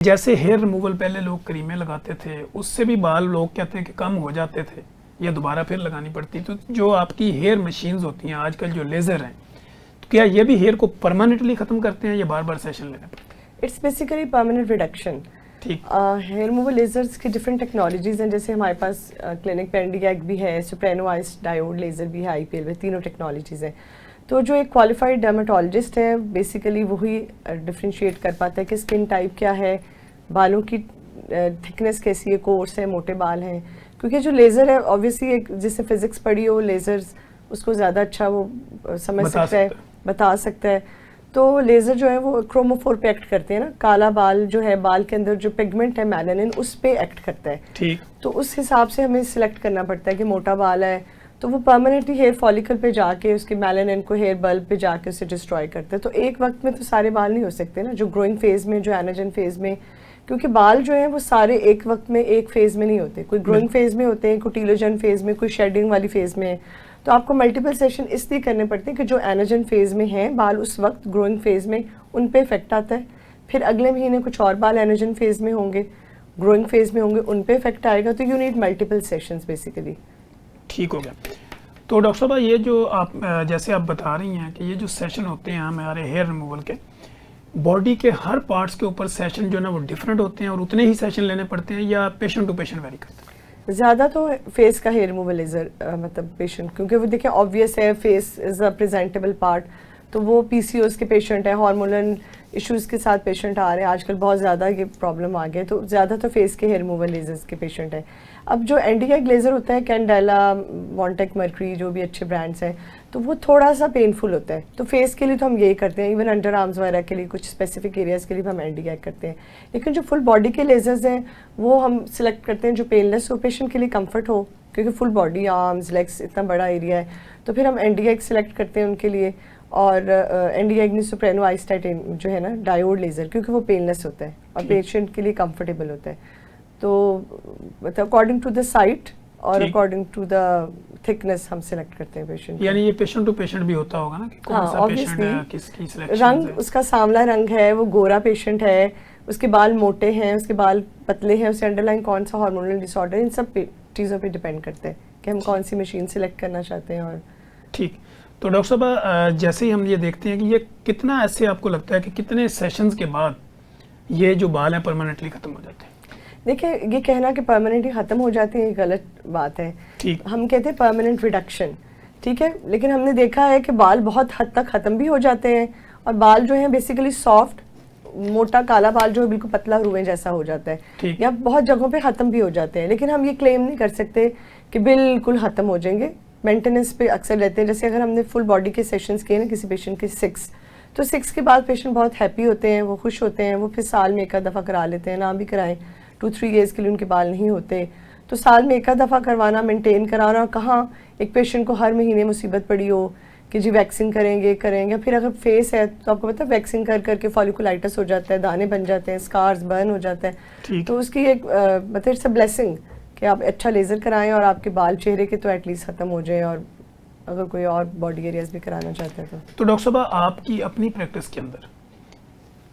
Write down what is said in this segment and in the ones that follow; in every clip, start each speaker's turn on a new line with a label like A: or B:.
A: जैसे hair removal पहले लोग क्रीमें लगाते थे, उससे भी बाल लोग कहते हैं कि कम हो जाते थे या दोबारा फिर लगानी पड़ती। तो जो आपकी हेयर मशीन्स होती हैं आजकल, जो लेज़र हैं, तो क्या ये भी हेयर को परमानेंटली ख़त्म करते हैं या बार बार सेशन लेने पड़ते हैं?
B: It's basically permanent reduction.
A: ठीक।
B: हेयर रिमूवल लेजर्स की डिफरेंट टेक्नोलॉजीज़ हैं। जैसे हमारे पास क्लिनिक पे एंडीगैग भी है, सुप्रेनो आइस डायोड लेज़र भी है, आईपीएल में, तीनों टेक्नोलॉजीज़ हैं। तो जो एक क्वालिफाइड डर्मेटोलॉजिस्ट है बेसिकली वही डिफ्रेंशिएट कर पाता है कि स्किन टाइप क्या है, बालों की थिकनेस कैसी है, कोर्स है, मोटे बाल हैं। क्योंकि जो लेज़र है ऑब्वियसली एक जिसने फिजिक्स पढ़ी हो, लेज़र्स उसको ज़्यादा अच्छा वो समझ सकता है, बता सकता है। तो लेज़र जो है वो क्रोमोफोर पे एक्ट करते हैं ना, काला बाल जो है, बाल के अंदर जो पिगमेंट है मेलानिन, उस पे एक्ट करता है।
A: ठीक।
B: तो उस हिसाब से हमें सिलेक्ट करना पड़ता है कि मोटा बाल है तो वो परमानेंटली हेयर फॉलिकल पे जाके उसके मेलानिन को हेयर बल्ब पे जाके उसे डिस्ट्रॉय करते हैं। तो एक वक्त में तो सारे बाल नहीं हो सकते ना, जो ग्रोइंग फेज में, जो एनाजन फेज में, क्योंकि बाल जो हैं वो सारे एक वक्त में एक फेज में नहीं होते। कोई ग्रोइंग फेज में होते हैं, कोई टीलोजन फेज में, कोई शेडिंग वाली फेज में। तो आपको मल्टीपल सेशन इसलिए करने पड़ते हैं कि जो एनाजन फेज में हैं बाल उस वक्त ग्रोइंग फेज में, उन पे इफेक्ट आता है। फिर अगले महीने कुछ और बाल एनाजन फेज में होंगे, ग्रोइंग फेज में होंगे, उन पे इफेक्ट आएगा। तो you need multiple sessions basically.
A: ठीक हो गया। तो डॉक्टर साहब ये जो आप जैसे आप बता रही हैं कि ये जो सेशन होते हैं हमारे हेयर रिमूवल के, बॉडी के हर पार्ट्स के ऊपर सेशन जो है ना वो डिफरेंट होते हैं और उतने ही सेशन लेने पड़ते हैं या पेशेंट टू पेशेंट वेरी करते हैं?
B: ज़्यादा तो फेस का हेयर रिमूवल लेज़र मतलब पेशेंट, क्योंकि वो देखिए ऑब्वियस है face is a presentable part. तो वो पीसीओएस के पेशेंट है, हार्मोनल इश्यूज़ के साथ पेशेंट आ रहे हैं, आजकल बहुत ज़्यादा ये प्रॉब्लम आ गया, तो ज़्यादा तो फेस के हेयर रिमूवल लेजर्स के पेशेंट है। अब जो एंटीगैग लेज़र होता है, कैंडेला, वॉन्टेक, मर्क्यूरी, जो भी अच्छे ब्रांड्स हैं, तो वो थोड़ा सा पेनफुल होता है। तो फेस के लिए तो हम यही करते हैं, इवन अंडर आर्म्स वगैरह के लिए, कुछ स्पेसिफिक एरियाज़ के लिए भी हम एंटीगैग करते हैं। लेकिन जो फुल बॉडी के लेजर्स हैं वो हम सिलेक्ट करते हैं जो पेनलेस हो, पेशेंट के लिए कम्फर्ट हो, क्योंकि फुल बॉडी, आर्म्स, लेग्स, इतना बड़ा एरिया है। तो फिर हम एंटीगैग सिलेक्ट करते हैं उनके लिए। और एंटीगैग सुप्रेनो आइस टाइटेनियम जो है ना, डायोड लेज़र, क्योंकि वो पेनलेस होता है और पेशेंट के लिए कंफर्टेबल होता है। तो मतलब अकॉर्डिंग टू द साइट और अकॉर्डिंग टू द थिकनेस हम सिलेक्ट करते हैं पेशेंट।
A: यानी ये पेशेंट टू पेशेंट भी होता होगा ना कि कौन सा पेशेंट है, किसकी सिलेक्शन
B: रंग है? उसका सांवला रंग है, वो गोरा पेशेंट है, उसके बाल मोटे हैं, उसके बाल पतले हैं, उसके अंडरलाइन कौन सा हार्मोनल डिसऑर्डर, इन सब चीज़ों पे डिपेंड करते हैं कि हम कौन सी मशीन सिलेक्ट करना चाहते हैं। और
A: ठीक। तो डॉक्टर साहब जैसे ही हम ये देखते हैं कि ये कितना ऐसे आपको लगता है कि कितने सेशंस के बाद ये जो बाल हैं परमानेंटली ख़त्म हो जाते हैं?
B: देखिए, ये कहना कि परमानेंटली ख़त्म हो जाते हैं ये गलत बात है।
A: ठीक।
B: हम कहते हैं परमानेंट रिडक्शन, ठीक है, लेकिन हमने देखा है कि बाल बहुत हद तक ख़त्म भी हो जाते हैं और बाल जो हैं बेसिकली सॉफ्ट, मोटा काला बाल जो है बिल्कुल पतला रुएं जैसा हो जाता है, या बहुत जगहों पे ख़त्म भी हो जाते हैं। लेकिन हम ये क्लेम नहीं कर सकते कि बिल्कुल ख़त्म हो जाएंगे। मेंटेनेंस पे अक्सर रहते हैं। जैसे अगर हमने फुल बॉडी के सेशंस किए ना किसी पेशेंट के 6, तो 6 के बाद पेशेंट बहुत हैप्पी होते हैं, वो खुश होते हैं, वो फिर साल में एक दफ़ा करा लेते हैं, ना भी कराएं, 2-3 ईयर्स के लिए उनके बाल नहीं होते। तो साल में एक दफ़ा करवाना, मेंटेन कराना, कहाँ एक पेशेंट को हर महीने मुसीबत पड़ी हो कि जी वैक्सिंग करेंगे करेंगे। फिर अगर फेस है तो आपको पता है वैक्सिंग कर करके फॉलिकुलाइटिस हो जाता है, दाने बन जाते हैं, स्कार्स बर्न हो जाता है। तो उसकी एक मतलब इट्स अ ब्लेसिंग कि आप अच्छा लेज़र कराएं और आपके बाल चेहरे के तो एटलीस्ट ख़त्म हो जाए, और अगर कोई और बॉडी एरियाज भी कराना चाहते हैं तो।
A: डॉक्टर साहब आपकी अपनी प्रैक्टिस के अंदर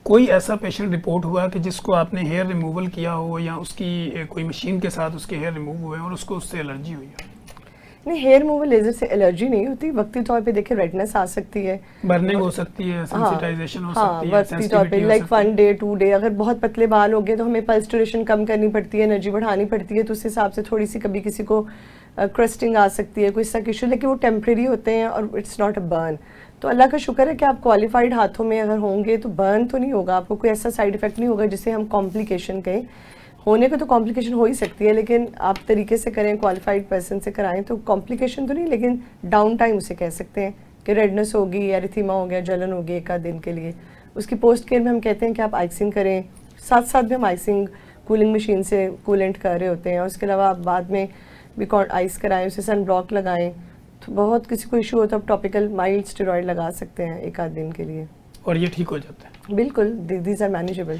A: कोई ऐसा पेशेंट रिपोर्ट हुआ कि जिसको आपने हेयर रिमूवल किया हो या उसकी कोई मशीन के साथ उसके हेयर रिमूव हुए और उसको उससे एलर्जी हुई हो?
B: नहीं, हेयर रिमूवल लेज़र से एलर्जी नहीं होती। वक्ती तौर पे देखिए रेडनेस आ सकती है,
A: बर्निंग हो सकती है, सेंसिटाइजेशन हो सकती है,
B: वक्ती तौर पे लाइक 1 डे 2 डे। अगर बहुत पतले बाल हो गए तो हमें पल्स ड्यूरेशन कम करनी पड़ती है, एनर्जी बढ़ानी पड़ती है, तो उस हिसाब से थोड़ी सी कभी किसी को क्रस्टिंग आ सकती है, कोई सा इशू, लेकिन वो टेम्प्रेरी होते हैं और इट्स नॉट अ बर्न। तो अल्लाह का शुक्र है कि आप क्वालिफाइड हाथों में अगर होंगे तो बर्न तो नहीं होगा, आपको कोई ऐसा साइड इफेक्ट नहीं होगा जिसे हम कॉम्प्लिकेशन कहें। होने को तो कॉम्प्लिकेशन हो ही सकती है, लेकिन आप तरीके से करें, क्वालिफाइड पर्सन से कराएं तो कॉम्प्लिकेशन तो नहीं, लेकिन डाउन टाइम उसे कह सकते हैं कि रेडनेस होगी, एरिथीमा हो गया, जलन होगी एक आध दिन के लिए। उसकी पोस्ट केयर में हम कहते हैं कि आप आइसिंग करें, साथ साथ भी हम आइसिंग कूलिंग मशीन से कूलेंट कर रहे होते हैं। और उसके अलावा आप बाद में भी आइस कराएं, उसे सन ब्लॉक लगाएं। तो बहुत किसी को इशू हो तो आप टॉपिकल माइल्ड स्टेरॉइड लगा सकते हैं एक आध दिन के लिए
A: और ये ठीक हो जाता है?
B: बिल्कुल, दीज आर मैनेजेबल।